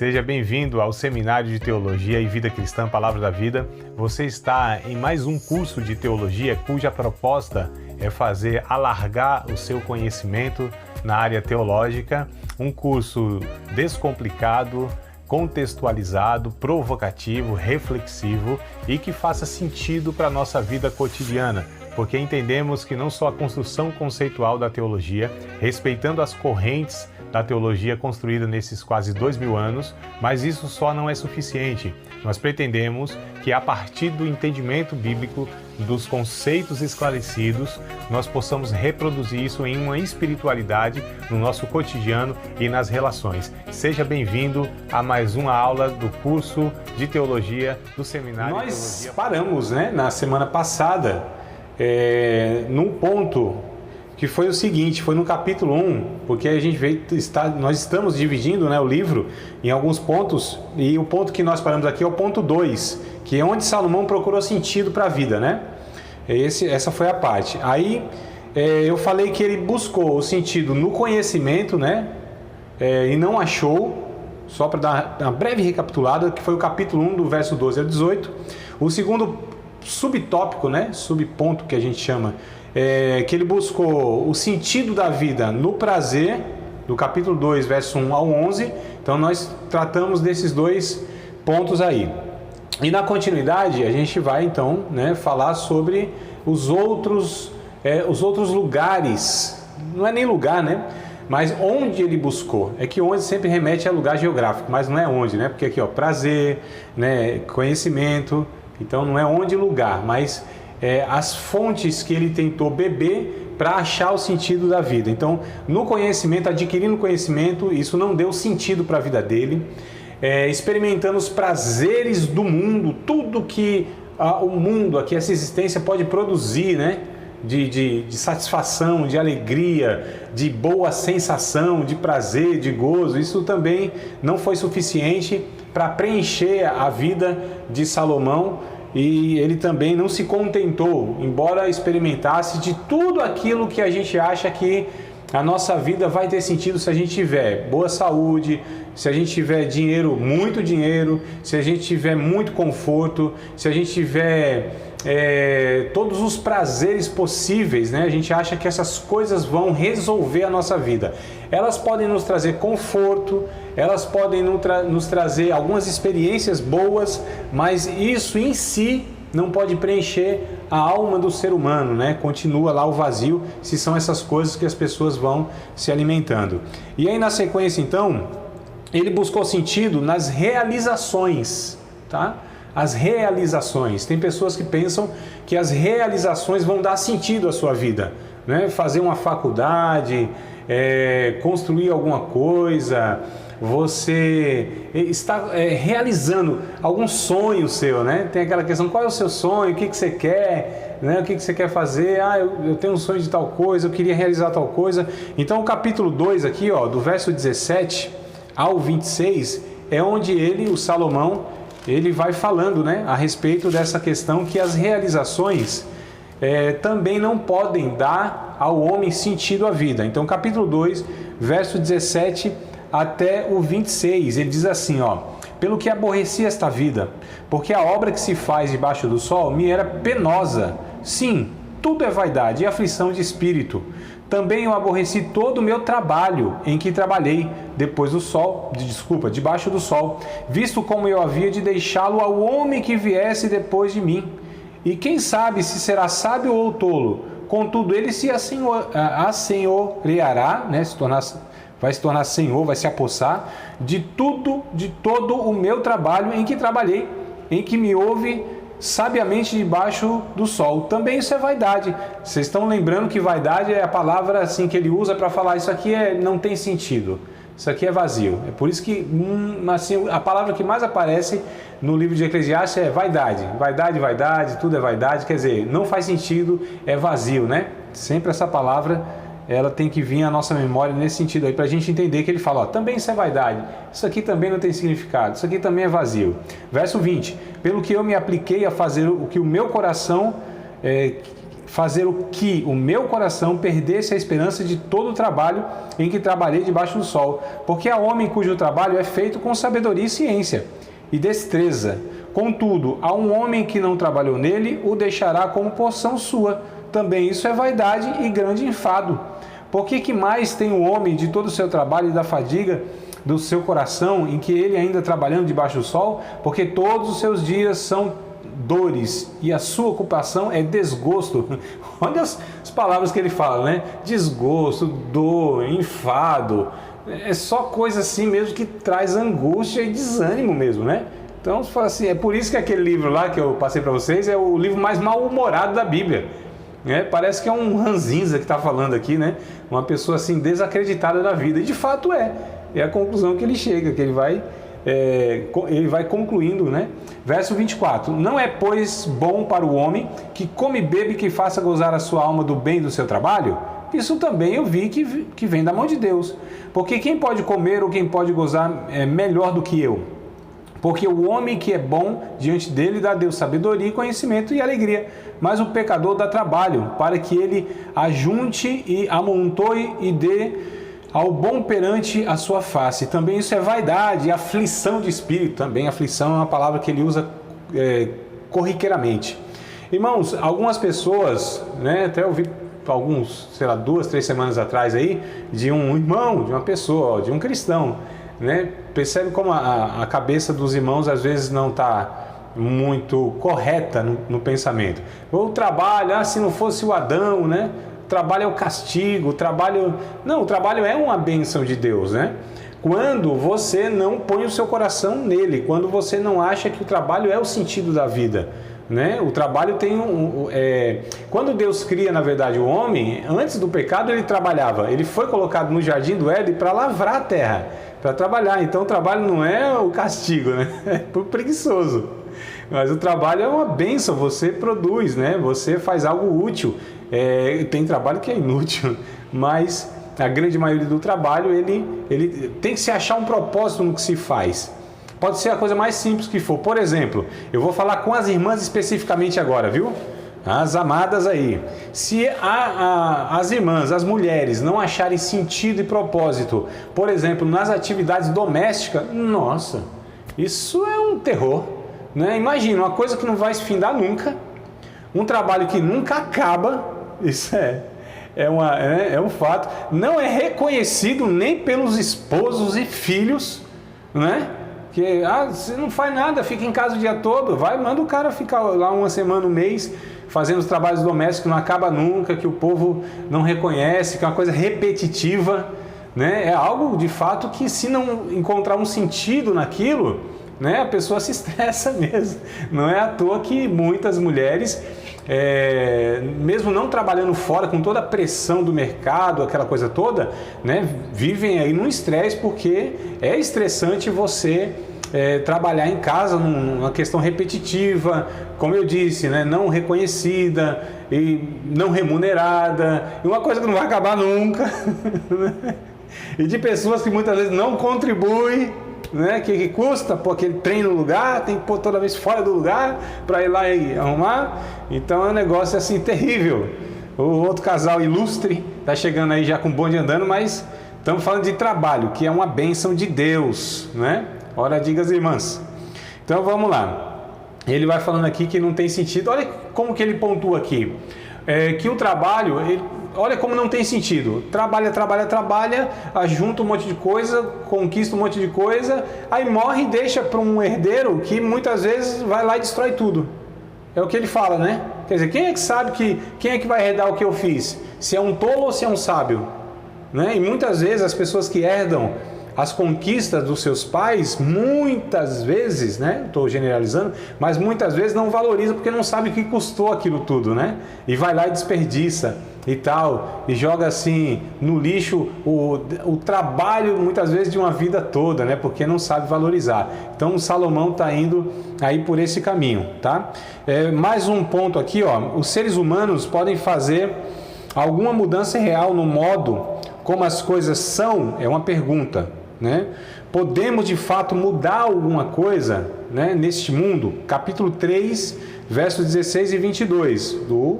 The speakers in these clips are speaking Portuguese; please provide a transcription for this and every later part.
Seja bem-vindo ao Seminário de Teologia e Vida Cristã Palavra da Vida. Você está em mais um curso de teologia cuja proposta é fazer alargar o seu conhecimento na área teológica, um curso descomplicado, contextualizado, provocativo, reflexivo e que faça sentido para a nossa vida cotidiana, porque entendemos que não só a construção conceitual da teologia, respeitando as correntes da teologia construída nesses quase 2000 anos, mas isso só não é suficiente. Nós pretendemos que a partir do entendimento bíblico, dos conceitos esclarecidos, nós possamos reproduzir isso em uma espiritualidade no nosso cotidiano e nas relações. Seja bem-vindo a mais uma aula do curso de teologia do Seminário de Teologia. Nós paramos, na semana passada, num ponto que foi o seguinte, foi no capítulo 1, porque a gente nós estamos dividindo o livro em alguns pontos, e o ponto que nós paramos aqui é o ponto 2, que é onde Salomão procurou sentido para a vida, Essa foi a parte. Aí eu falei que ele buscou o sentido no conhecimento, e não achou, só para dar uma breve recapitulada, que foi o capítulo 1, do verso 12 ao 18. O segundo subtópico, subponto que a gente chama, que ele buscou o sentido da vida no prazer, do capítulo 2, verso 1 ao 11. Então nós tratamos desses dois pontos aí. E na continuidade a gente vai então falar sobre os outros lugares, não é nem lugar, mas onde ele buscou. É que onde sempre remete a lugar geográfico, mas não é onde, porque aqui prazer, conhecimento, então não é onde lugar, mas as fontes que ele tentou beber para achar o sentido da vida. Então, no conhecimento, adquirindo conhecimento, isso não deu sentido para a vida dele. Experimentando os prazeres do mundo, tudo que o mundo, aqui essa existência pode produzir, de satisfação, de alegria, de boa sensação, de prazer, de gozo. Isso também não foi suficiente para preencher a vida de Salomão. E ele também não se contentou, embora experimentasse de tudo aquilo que a gente acha que a nossa vida vai ter sentido se a gente tiver boa saúde, se a gente tiver dinheiro, muito dinheiro, se a gente tiver muito conforto, se a gente tiver todos os prazeres possíveis, A gente acha que essas coisas vão resolver a nossa vida. Elas podem nos trazer conforto, elas podem nos trazer algumas experiências boas, mas isso em si não pode preencher a alma do ser humano, Continua lá o vazio, se são essas coisas que as pessoas vão se alimentando. E aí na sequência então, ele buscou sentido nas realizações, As realizações. Tem pessoas que pensam que as realizações vão dar sentido à sua vida, Fazer uma faculdade, construir alguma coisa, você está realizando algum sonho seu, Tem aquela questão, qual é o seu sonho, o que você quer, o que você quer fazer? Eu tenho um sonho de tal coisa, eu queria realizar tal coisa. Então o capítulo 2 aqui, do verso 17 ao 26, é onde o Salomão, ele vai falando, a respeito dessa questão que as realizações também não podem dar ao homem sentido à vida. Então capítulo 2, verso 17 até o 26, ele diz assim, pelo que aborreci esta vida, porque a obra que se faz debaixo do sol me era penosa. Sim, tudo é vaidade e aflição de espírito. Também eu aborreci todo o meu trabalho em que trabalhei debaixo do sol, visto como eu havia de deixá-lo ao homem que viesse depois de mim. E quem sabe se será sábio ou tolo, contudo ele se assenhoreará, vai se tornar senhor, vai se apossar de todo o meu trabalho em que trabalhei, em que me houve sabiamente debaixo do sol. Também isso é vaidade. Vocês estão lembrando que vaidade é a palavra assim que ele usa para falar isso aqui não tem sentido, isso aqui é vazio. É por isso que a palavra que mais aparece no livro de Eclesiastes é vaidade. Vaidade, tudo é vaidade, quer dizer, não faz sentido, é vazio, Sempre essa palavra ela tem que vir à nossa memória nesse sentido aí, para a gente entender que ele fala, também isso é vaidade, isso aqui também não tem significado, isso aqui também é vazio. Verso 20, pelo que eu me apliquei a fazer o que o meu coração fazer o que o meu coração perdesse a esperança de todo o trabalho em que trabalhei debaixo do sol, porque há homem cujo trabalho é feito com sabedoria e ciência e destreza. Contudo, há um homem que não trabalhou nele, o deixará como porção sua. Também isso é vaidade e grande enfado. Por que mais tem o homem de todo o seu trabalho e da fadiga do seu coração, em que ele ainda trabalhando debaixo do sol? Porque todos os seus dias são dores e a sua ocupação é desgosto. Olha as palavras que ele fala, né? Desgosto, dor, enfado. É só coisa assim mesmo que traz angústia e desânimo mesmo, né? Então, você fala assim, é por isso que aquele livro lá que eu passei para vocês é o livro mais mal-humorado da Bíblia. Parece que é um ranzinza que está falando aqui, né? Uma pessoa assim desacreditada da vida. E de fato é a conclusão que ele chega, que ele vai concluindo, né? Verso 24: não é, pois, bom para o homem que come e bebe, que faça gozar a sua alma do bem do seu trabalho? Isso também eu vi que vem da mão de Deus. Porque quem pode comer ou quem pode gozar é melhor do que eu? Porque o homem que é bom diante dele dá a Deus sabedoria, conhecimento e alegria. Mas o pecador dá trabalho, para que ele ajunte e amontoe e dê ao bom perante a sua face. Também isso é vaidade, aflição de espírito. Também aflição é uma palavra que ele usa corriqueiramente. Irmãos, algumas pessoas, né, até eu vi alguns, 2, 3 semanas atrás aí, de um irmão, de uma pessoa, de um cristão, né? Percebe como a cabeça dos irmãos às vezes não está muito correta no pensamento. O trabalho, se não fosse o Adão, né? O trabalho é o castigo, o trabalho é uma bênção de Deus, né? Quando você não põe o seu coração nele, quando você não acha que o trabalho é o sentido da vida, né? O trabalho tem quando Deus cria, na verdade, o homem, antes do pecado ele trabalhava. Ele foi colocado no jardim do Éden para lavrar a terra, para trabalhar. Então o trabalho não é o castigo, né? É por preguiçoso. Mas o trabalho é uma bênção, você produz, né? Você faz algo útil. Tem trabalho que é inútil, mas a grande maioria do trabalho ele tem que se achar um propósito no que se faz. Pode ser a coisa mais simples que for. Por exemplo, eu vou falar com as irmãs especificamente agora, viu? As amadas aí. Se as irmãs, as mulheres, não acharem sentido e propósito, por exemplo, nas atividades domésticas, nossa, isso é um terror, né? Imagina, uma coisa que não vai se findar nunca, um trabalho que nunca acaba, isso é um fato, não é reconhecido nem pelos esposos e filhos, né? Que você não faz nada, fica em casa o dia todo, manda o cara ficar lá uma semana, um mês, fazendo os trabalhos domésticos que não acaba nunca, que o povo não reconhece, que é uma coisa repetitiva, né? É algo de fato que, se não encontrar um sentido naquilo, né, a pessoa se estressa mesmo. Não é à toa que muitas mulheres, mesmo não trabalhando fora, com toda a pressão do mercado, aquela coisa toda, né, vivem aí num estresse, porque é estressante você trabalhar em casa numa questão repetitiva, como eu disse, né, não reconhecida e não remunerada, e uma coisa que não vai acabar nunca, né? E de pessoas que muitas vezes não contribuem, né, que custa pôr aquele trem no lugar, tem que pôr toda vez fora do lugar para ir lá e arrumar. Então é um negócio assim terrível. O outro casal ilustre está chegando aí já com o bonde andando, mas estamos falando de trabalho, que é uma bênção de Deus, né? Ora, diga as irmãs. Então vamos lá. Ele vai falando aqui que não tem sentido. Olha como que ele pontua aqui. Que o trabalho, olha como não tem sentido. Trabalha, ajunta um monte de coisa, conquista um monte de coisa, aí morre e deixa para um herdeiro que muitas vezes vai lá e destrói tudo. É o que ele fala, né? Quer dizer, quem é que sabe quem é que vai herdar o que eu fiz? Se é um tolo ou se é um sábio? Né? E muitas vezes as pessoas que herdam as conquistas dos seus pais, muitas vezes, né? Estou generalizando, mas muitas vezes não valoriza porque não sabe o que custou aquilo tudo, né? E vai lá e desperdiça e tal, e joga assim no lixo o trabalho muitas vezes de uma vida toda, né? Porque não sabe valorizar. Então Salomão está indo aí por esse caminho, tá? Mais um ponto aqui, ó. Os seres humanos podem fazer alguma mudança real no modo como as coisas são? É uma pergunta, né? Podemos de fato mudar alguma coisa, né, neste mundo? Capítulo 3, versos 16 e 22 do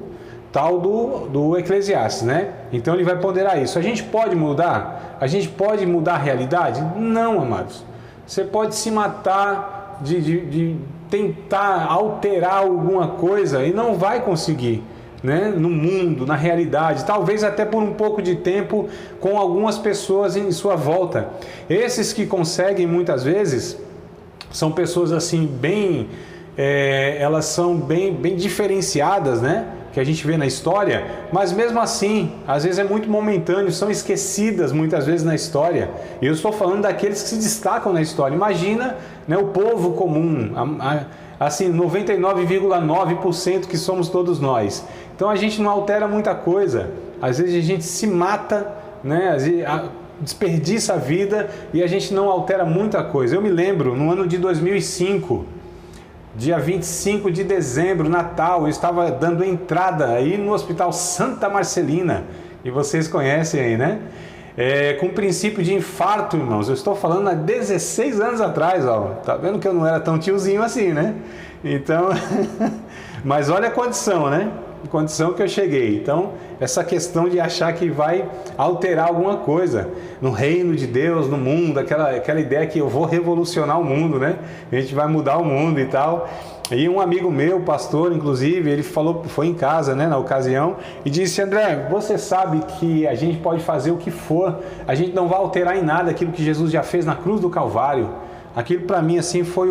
tal do Eclesiastes, né? Então ele vai ponderar isso. A gente pode mudar? A gente pode mudar a realidade? Não, amados. Você pode se matar de tentar alterar alguma coisa e não vai conseguir, né? No mundo, na realidade, talvez até por um pouco de tempo com algumas pessoas em sua volta. Esses que conseguem muitas vezes são pessoas assim bem, elas são bem diferenciadas, né? Que a gente vê na história, mas mesmo assim, às vezes é muito momentâneo, são esquecidas muitas vezes na história. E eu estou falando daqueles que se destacam na história. Imagina, né, o povo comum, assim, 99,9% que somos todos nós. Então a gente não altera muita coisa. Às vezes a gente se mata, né, desperdiça a vida e a gente não altera muita coisa. Eu me lembro, no ano de 2005, dia 25 de dezembro, Natal, eu estava dando entrada aí no Hospital Santa Marcelina, e vocês conhecem aí, né? Com princípio de infarto, irmãos. Eu estou falando há 16 anos atrás, ó. Tá vendo que eu não era tão tiozinho assim, né? Então, mas olha a condição, né? Condição que eu cheguei. Então, essa questão de achar que vai alterar alguma coisa no reino de Deus, no mundo, aquela ideia que eu vou revolucionar o mundo, né? A gente vai mudar o mundo e tal. E um amigo meu, pastor, inclusive, ele falou, foi em casa, né, na ocasião, e disse: André, você sabe que a gente pode fazer o que for, a gente não vai alterar em nada aquilo que Jesus já fez na cruz do Calvário. Aquilo para mim assim foi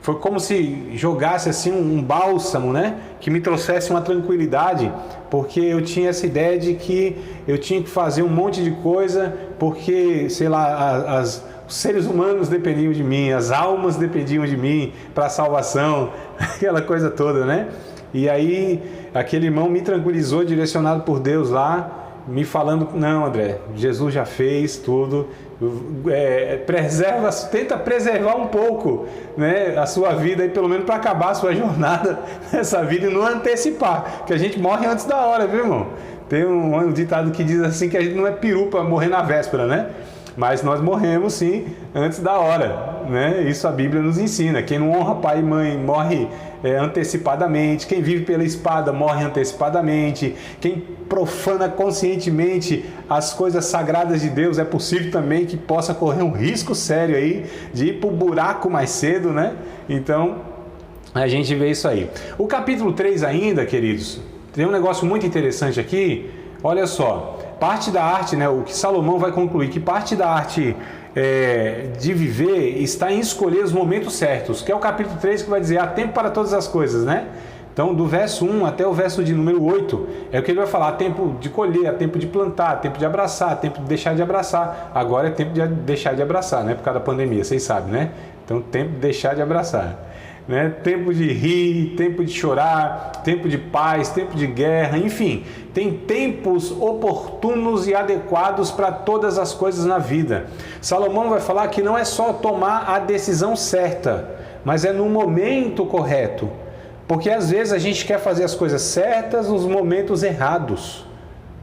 foi como se jogasse assim um bálsamo, né? Que me trouxesse uma tranquilidade, porque eu tinha essa ideia de que eu tinha que fazer um monte de coisa, porque, sei lá, os seres humanos dependiam de mim, as almas dependiam de mim para a salvação, aquela coisa toda, né? E aí aquele irmão me tranquilizou, direcionado por Deus lá, me falando: não, André, Jesus já fez tudo, tenta preservar um pouco, né, a sua vida, aí, pelo menos para acabar a sua jornada nessa vida e não antecipar, que a gente morre antes da hora, viu, irmão? Tem um ditado que diz assim que a gente não é peru para morrer na véspera, né? Mas nós morremos sim antes da hora, né? Isso a Bíblia nos ensina. Quem não honra pai e mãe morre antecipadamente. Quem vive pela espada morre antecipadamente. Quem profana conscientemente as coisas sagradas de Deus, é possível também que possa correr um risco sério aí de ir para o buraco mais cedo, né? Então a gente vê isso aí. O capítulo 3 ainda, queridos, tem um negócio muito interessante aqui. Olha só, parte da arte, né, o que Salomão vai concluir, que parte da arte de viver está em escolher os momentos certos, que é o capítulo 3 que vai dizer: há tempo para todas as coisas, né? Então, do verso 1 até o verso de número 8, é o que ele vai falar: há tempo de colher, há tempo de plantar, há tempo de abraçar, há tempo de deixar de abraçar. Agora é tempo de deixar de abraçar, né? Por causa da pandemia, vocês sabem, né? Então, tempo de deixar de abraçar. Né? Tempo de rir, tempo de chorar, tempo de paz, tempo de guerra, enfim, tem tempos oportunos e adequados para todas as coisas na vida. Salomão vai falar que não é só tomar a decisão certa, mas é no momento correto, porque às vezes a gente quer fazer as coisas certas nos momentos errados,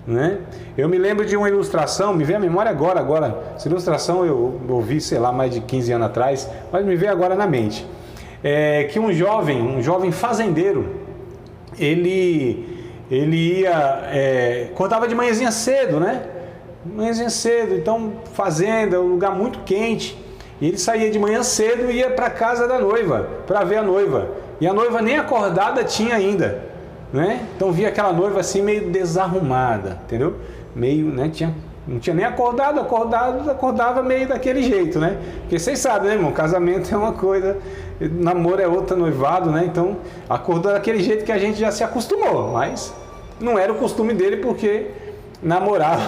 né? Eu me lembro de uma ilustração, me veio à memória agora, essa ilustração eu ouvi, sei lá, mais de 15 anos atrás, mas me veio agora na mente. Que um jovem fazendeiro, ele ia, acordava de manhãzinha cedo, né? Manhãzinha cedo, então fazenda, um lugar muito quente, e ele saía de manhã cedo e ia para a casa da noiva, para ver a noiva, e a noiva nem acordada tinha ainda, né? Então via aquela noiva assim meio desarrumada, entendeu? Meio, né, não tinha nem acordava meio daquele jeito, né? Porque vocês sabem, né, irmão? Casamento é uma coisa, namoro é outra, noivado, né? Então, acordou daquele jeito que a gente já se acostumou, mas não era o costume dele porque namorava.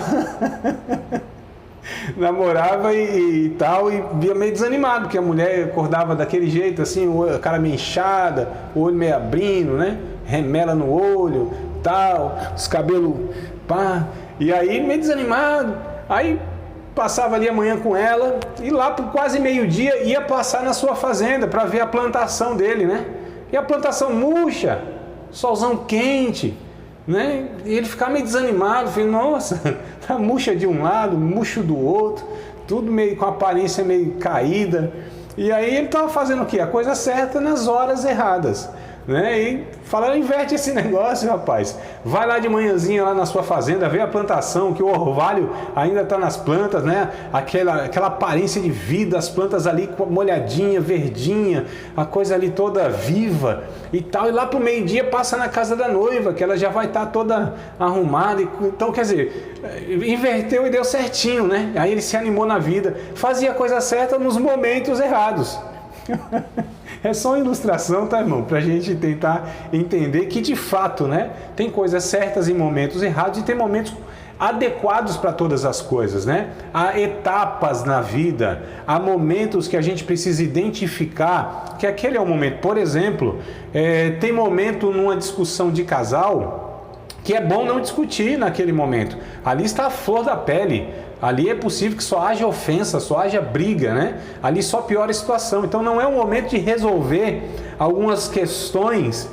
Namorava e tal, e via meio desanimado, porque a mulher acordava daquele jeito, assim, a cara meio inchada, o olho meio abrindo, né? Remela no olho, tal, os cabelos, pá. E aí, meio desanimado, aí passava ali a manhã com ela, e lá por quase meio-dia ia passar na sua fazenda para ver a plantação dele, né? E a plantação murcha, solzão quente, né? E ele ficava meio desanimado, falei: nossa, tá murcha de um lado, murcho do outro, tudo meio com aparência meio caída. E aí ele estava fazendo o quê? A coisa certa nas horas erradas. né? E falaram, inverte esse negócio, rapaz. Vai lá de manhãzinha lá na sua fazenda, vê a plantação, que o orvalho ainda está nas plantas, né? Aquela aparência de vida, as plantas ali molhadinha, verdinha, a coisa ali toda viva e tal. E lá pro meio-dia passa na casa da noiva, que ela já vai estar toda arrumada. Então, quer dizer, inverteu e deu certinho, né? Aí ele se animou na vida, fazia a coisa certa nos momentos errados. É só uma ilustração, tá, irmão? Para a gente tentar entender que, de fato, né, tem coisas certas em momentos errados e tem momentos adequados para todas as coisas, né? Há etapas na vida, há momentos que a gente precisa identificar que aquele é o momento. Por exemplo, tem momento numa discussão de casal que é bom não discutir naquele momento. Ali está a flor da pele. Ali é possível que só haja ofensa, só haja briga, né? Ali só piora a situação. Então não é o momento de resolver algumas questões,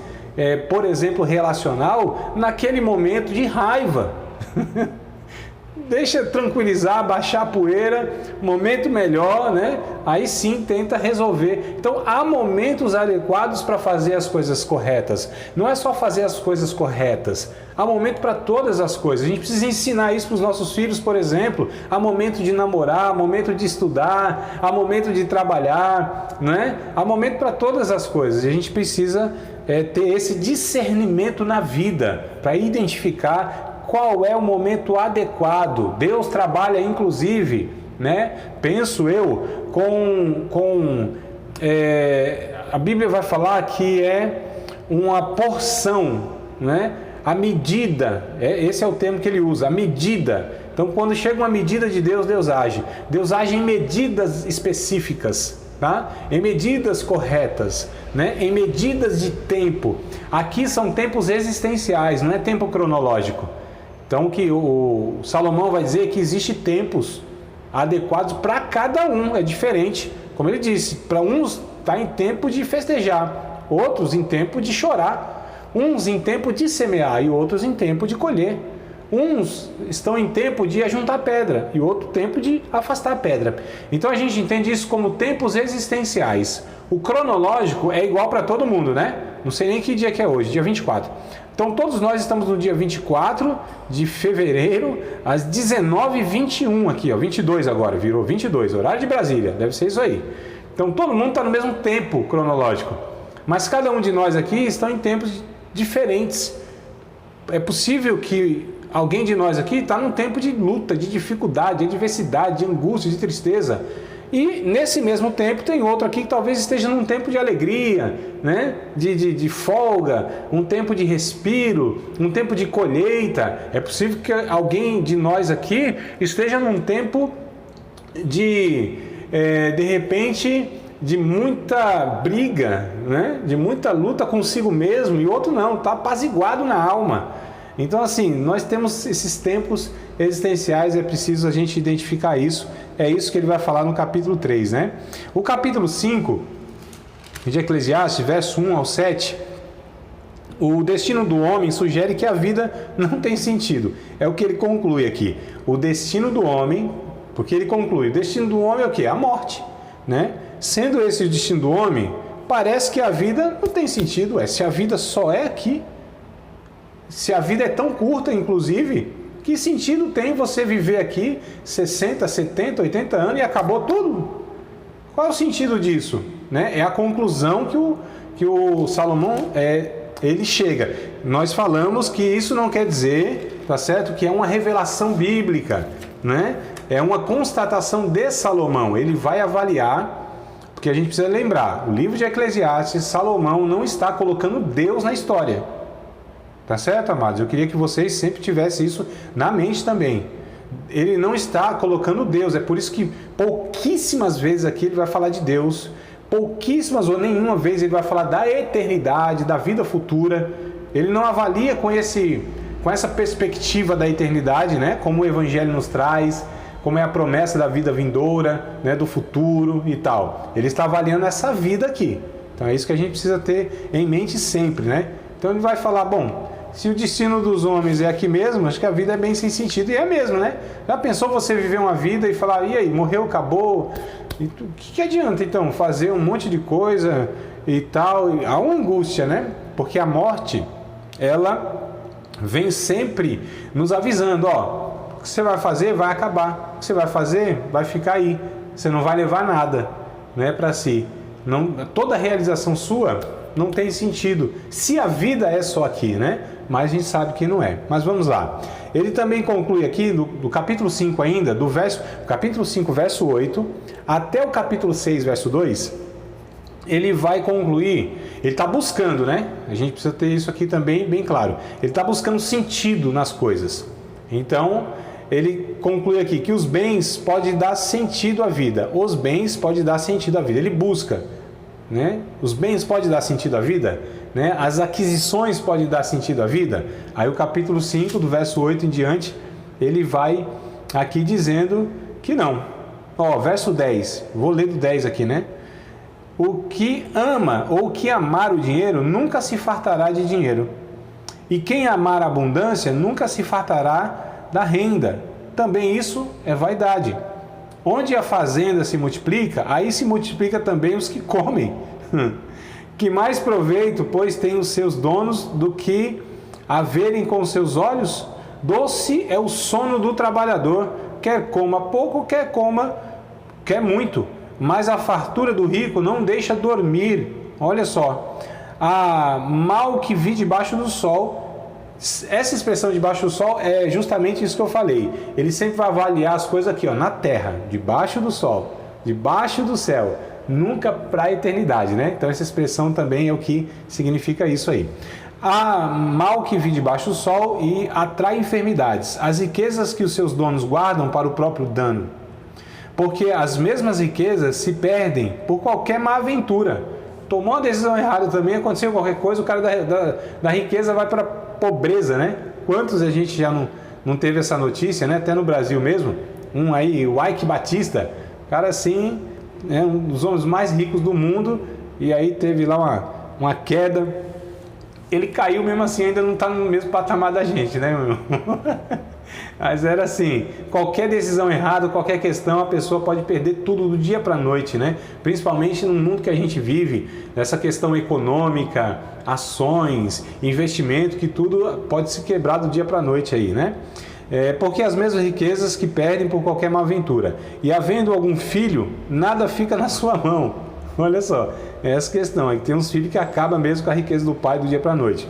por exemplo, relacional, naquele momento de raiva. Deixa tranquilizar, baixar a poeira, momento melhor, né? Aí sim tenta resolver. Então há momentos adequados para fazer as coisas corretas. Não é só fazer as coisas corretas. Há momento para todas as coisas. A gente precisa ensinar isso para os nossos filhos, por exemplo. Há momento de namorar, há momento de estudar, há momento de trabalhar, né? Há momento para todas as coisas. E a gente precisa ter esse discernimento na vida para identificar qual é o momento adequado. Deus trabalha, inclusive, né? Penso eu, a Bíblia vai falar que é uma porção, né? A medida, esse é o termo que ele usa, a medida. Então, quando chega uma medida de Deus, Deus age. Deus age em medidas específicas, tá? Em medidas corretas, né? Em medidas de tempo. Aqui são tempos existenciais, não é tempo cronológico. Então, que o Salomão vai dizer que existe tempos adequados para cada um, é diferente. Como ele disse, para uns está em tempo de festejar, outros em tempo de chorar, uns em tempo de semear e outros em tempo de colher. Uns estão em tempo de ajuntar pedra e outro tempo de afastar pedra. Então a gente entende isso como tempos existenciais. O cronológico é igual para todo mundo, né? Não sei nem que dia que é hoje, dia 24. Então todos nós estamos no dia 24 de fevereiro, às 19h21 aqui, ó, 22 agora, virou 22, horário de Brasília, deve ser isso aí. Então todo mundo está no mesmo tempo cronológico, mas cada um de nós aqui estão em tempos diferentes. É possível que alguém de nós aqui está num tempo de luta, de dificuldade, de adversidade, de angústia, de tristeza. E nesse mesmo tempo tem outro aqui que talvez esteja num tempo de alegria, né? de folga, um tempo de respiro, um tempo de colheita. É possível que alguém de nós aqui esteja num tempo de repente, de muita briga, né? De muita luta consigo mesmo, e outro não, está apaziguado na alma. Então, assim, nós temos esses tempos existenciais, é preciso a gente identificar isso. É isso que ele vai falar no capítulo 3, né? O capítulo 5, de Eclesiastes, verso 1 ao 7, o destino do homem sugere que a vida não tem sentido. É o que ele conclui aqui. O destino do homem, porque ele conclui, o destino do homem é o quê? A morte, né? Sendo esse o destino do homem, parece que a vida não tem sentido. Se a vida só é aqui, se a vida é tão curta, inclusive, que sentido tem você viver aqui 60, 70, 80 anos e acabou tudo? Qual é o sentido disso? Né? É a conclusão que o Salomão ele chega. Nós falamos que isso não quer dizer, tá certo? Que é uma revelação bíblica, né? É uma constatação de Salomão. Ele vai avaliar, porque a gente precisa lembrar, o livro de Eclesiastes, Salomão não está colocando Deus na história. Tá certo, amados? Eu queria que vocês sempre tivessem isso na mente também. Ele não está colocando Deus, é por isso que pouquíssimas vezes aqui ele vai falar de Deus, pouquíssimas ou nenhuma vez ele vai falar da eternidade, da vida futura. Ele não avalia com essa perspectiva da eternidade, né? Como o Evangelho nos traz, como é a promessa da vida vindoura, né? Do futuro e tal. Ele está avaliando essa vida aqui. Então é isso que a gente precisa ter em mente sempre, né? Então ele vai falar, bom, se o destino dos homens é aqui mesmo, acho que a vida é bem sem sentido. E é mesmo, né? Já pensou você viver uma vida e falar, e aí, morreu, acabou? O que adianta, então, fazer um monte de coisa e tal? Há uma angústia, né? Porque a morte, ela vem sempre nos avisando, ó, o que você vai fazer vai acabar, o que você vai fazer vai ficar aí, você não vai levar nada, né, para si. Não, toda realização sua não tem sentido, se a vida é só aqui, né? Mas a gente sabe que não é. Mas vamos lá. Ele também conclui aqui, do capítulo 5 ainda, capítulo 5, verso 8, até o capítulo 6, verso 2, ele vai concluir, ele está buscando, né? A gente precisa ter isso aqui também bem claro. Ele está buscando sentido nas coisas. Então, ele conclui aqui que os bens podem dar sentido à vida. Os bens podem dar sentido à vida. Ele busca, né? Os bens podem dar sentido à vida, né? As aquisições podem dar sentido à vida. Aí o capítulo 5, do verso 8 em diante, ele vai aqui dizendo que não. Ó, verso 10, vou ler do 10 aqui, né? O que ama ou que amar o dinheiro nunca se fartará de dinheiro. E quem amar a abundância nunca se fartará da renda. Também isso é vaidade. Onde a fazenda se multiplica, aí se multiplica também os que comem. Que mais proveito, pois, tem os seus donos do que a verem com os seus olhos? Doce é o sono do trabalhador, quer coma pouco, quer muito. Mas a fartura do rico não deixa dormir. Olha só, a mal que vi debaixo do sol. Essa expressão debaixo do sol é justamente isso que eu falei. Ele sempre vai avaliar as coisas aqui, ó, na terra, debaixo do sol, debaixo do céu, nunca para a eternidade, né? Então essa expressão também é o que significa isso aí. Há mal que vi debaixo do sol e atrai enfermidades. As riquezas que os seus donos guardam para o próprio dano. Porque as mesmas riquezas se perdem por qualquer má aventura. Tomou uma decisão errada também, aconteceu qualquer coisa, o cara da riqueza vai para pobreza, né? Quantos a gente já não teve essa notícia, né? Até no Brasil mesmo, um aí, o Ike Batista, cara assim, né? Um dos homens mais ricos do mundo, e aí teve lá uma queda, ele caiu mesmo assim, ainda não está no mesmo patamar da gente, né, meu irmão? Mas era assim, qualquer decisão errada, qualquer questão, a pessoa pode perder tudo do dia para a noite, né? Principalmente no mundo que a gente vive, nessa questão econômica, ações, investimento, que tudo pode se quebrar do dia para a noite aí, né? Porque as mesmas riquezas que perdem por qualquer má aventura. E havendo algum filho, nada fica na sua mão. Olha só, essa questão aí, tem uns filhos que acabam mesmo com a riqueza do pai do dia para a noite.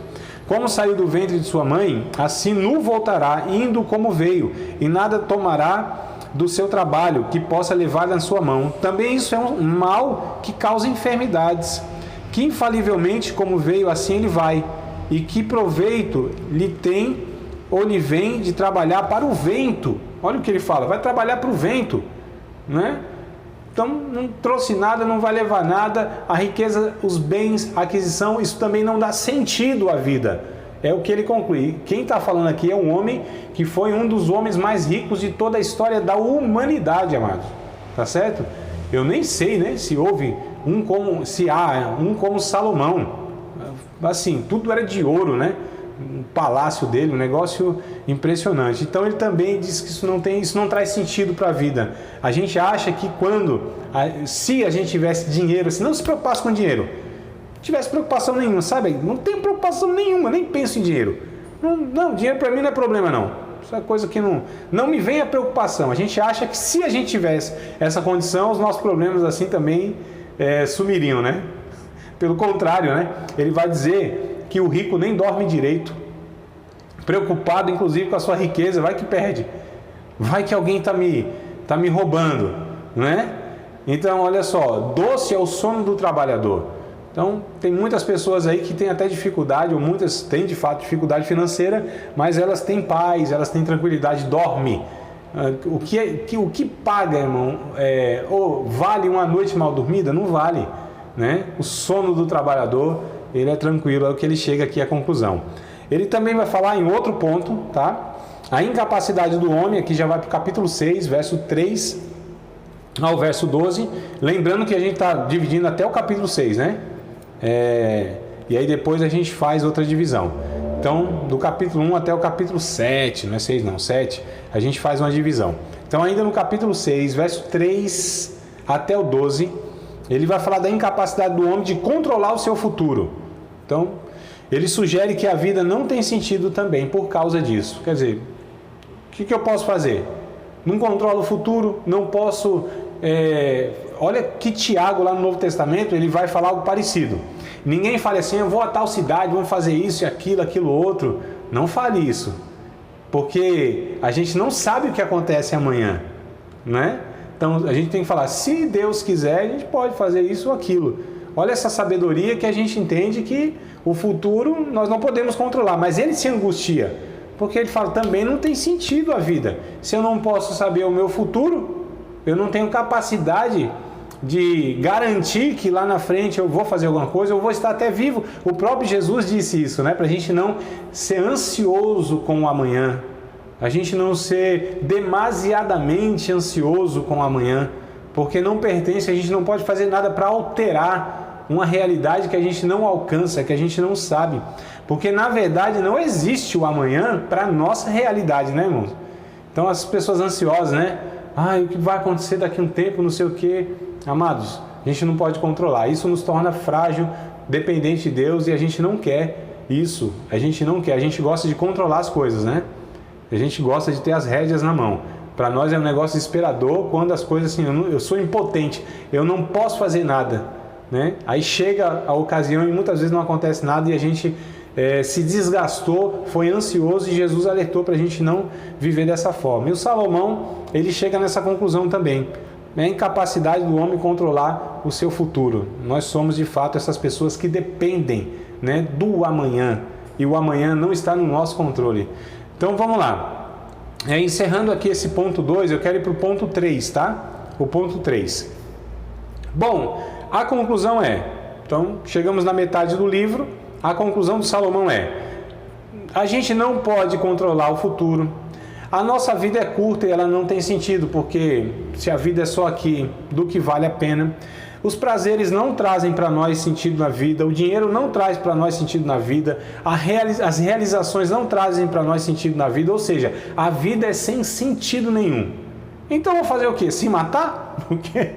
Como saiu do ventre de sua mãe, assim nu voltará, indo como veio, e nada tomará do seu trabalho que possa levar na sua mão. Também isso é um mal que causa enfermidades, que infalivelmente como veio, assim ele vai. E que proveito lhe tem ou lhe vem de trabalhar para o vento? Olha o que ele fala, vai trabalhar para o vento, né? Então não trouxe nada, não vai levar nada, a riqueza, os bens, a aquisição, isso também não dá sentido à vida. É o que ele conclui. Quem está falando aqui é um homem que foi um dos homens mais ricos de toda a história da humanidade, amados. Tá certo? Eu nem sei, né, se há um como Salomão. Assim, tudo era de ouro, né? Um palácio dele, um negócio impressionante. Então ele também diz que isso não traz sentido para a vida. A gente acha que se a gente tivesse dinheiro, se não se preocupasse com dinheiro, não tivesse preocupação nenhuma, sabe? Não tem preocupação nenhuma, nem penso em dinheiro. Não, dinheiro para mim não é problema não. Isso é coisa que não me vem a preocupação. A gente acha que se a gente tivesse essa condição, os nossos problemas assim também sumiriam, né? Pelo contrário, né? Ele vai dizer que o rico nem dorme direito, preocupado inclusive com a sua riqueza, vai que perde, vai que alguém está me roubando, né? Então olha só, doce é o sono do trabalhador. Então tem muitas pessoas aí que têm até dificuldade, ou muitas têm de fato dificuldade financeira, mas elas têm paz, elas têm tranquilidade, dorme. O que paga, irmão, ou vale uma noite mal dormida? Não vale, né? O sono do trabalhador, ele é tranquilo, é o que ele chega aqui à conclusão. Ele também vai falar em outro ponto, tá? A incapacidade do homem, aqui já vai para o capítulo 6, verso 3 ao verso 12. Lembrando que a gente está dividindo até o capítulo 6, né? E aí depois a gente faz outra divisão. Então, do capítulo 1 até o capítulo 7, não é 6 não, 7, a gente faz uma divisão. Então, ainda no capítulo 6, verso 3 até o 12, ele vai falar da incapacidade do homem de controlar o seu futuro. Então, ele sugere que a vida não tem sentido também por causa disso. Quer dizer, o que eu posso fazer? Não controlo o futuro, não posso... olha que Tiago lá no Novo Testamento, ele vai falar algo parecido. Ninguém fale assim, eu vou a tal cidade, vamos fazer isso e aquilo outro. Não fale isso, porque a gente não sabe o que acontece amanhã, né? Então a gente tem que falar, se Deus quiser, a gente pode fazer isso ou aquilo. Olha essa sabedoria que a gente entende que o futuro nós não podemos controlar, mas ele se angustia, porque ele fala, também não tem sentido a vida. Se eu não posso saber o meu futuro, eu não tenho capacidade de garantir que lá na frente eu vou fazer alguma coisa, eu vou estar até vivo. O próprio Jesus disse isso, né? Para a gente não ser ansioso com o amanhã, a gente não ser demasiadamente ansioso com o amanhã, porque não pertence, a gente não pode fazer nada para alterar uma realidade que a gente não alcança, que a gente não sabe. Porque na verdade não existe o amanhã para a nossa realidade, né, irmãos? Então as pessoas ansiosas, né? O que vai acontecer daqui a um tempo, não sei o quê. Amados, a gente não pode controlar. Isso nos torna frágil, dependente de Deus, e a gente não quer isso. A gente não quer, a gente gosta de controlar as coisas, né? A gente gosta de ter as rédeas na mão. Para nós é um negócio desesperador quando as coisas assim, eu sou impotente, eu não posso fazer nada, né? Aí chega a ocasião e muitas vezes não acontece nada e a gente se desgastou, foi ansioso, e Jesus alertou para a gente não viver dessa forma. E o Salomão, ele chega nessa conclusão também. É a incapacidade do homem controlar o seu futuro. Nós somos de fato essas pessoas que dependem, né, do amanhã, e o amanhã não está no nosso controle. Então vamos lá. Encerrando aqui esse ponto 2, eu quero ir para o ponto 3, tá? O ponto 3. Bom, a conclusão então chegamos na metade do livro, a conclusão do Salomão a gente não pode controlar o futuro. A nossa vida é curta e ela não tem sentido, porque se a vida é só aqui, do que vale a pena. Os prazeres não trazem para nós sentido na vida, o dinheiro não traz para nós sentido na vida, as realizações não trazem para nós sentido na vida, ou seja, a vida é sem sentido nenhum. Então vou fazer o quê? Se matar? O quê?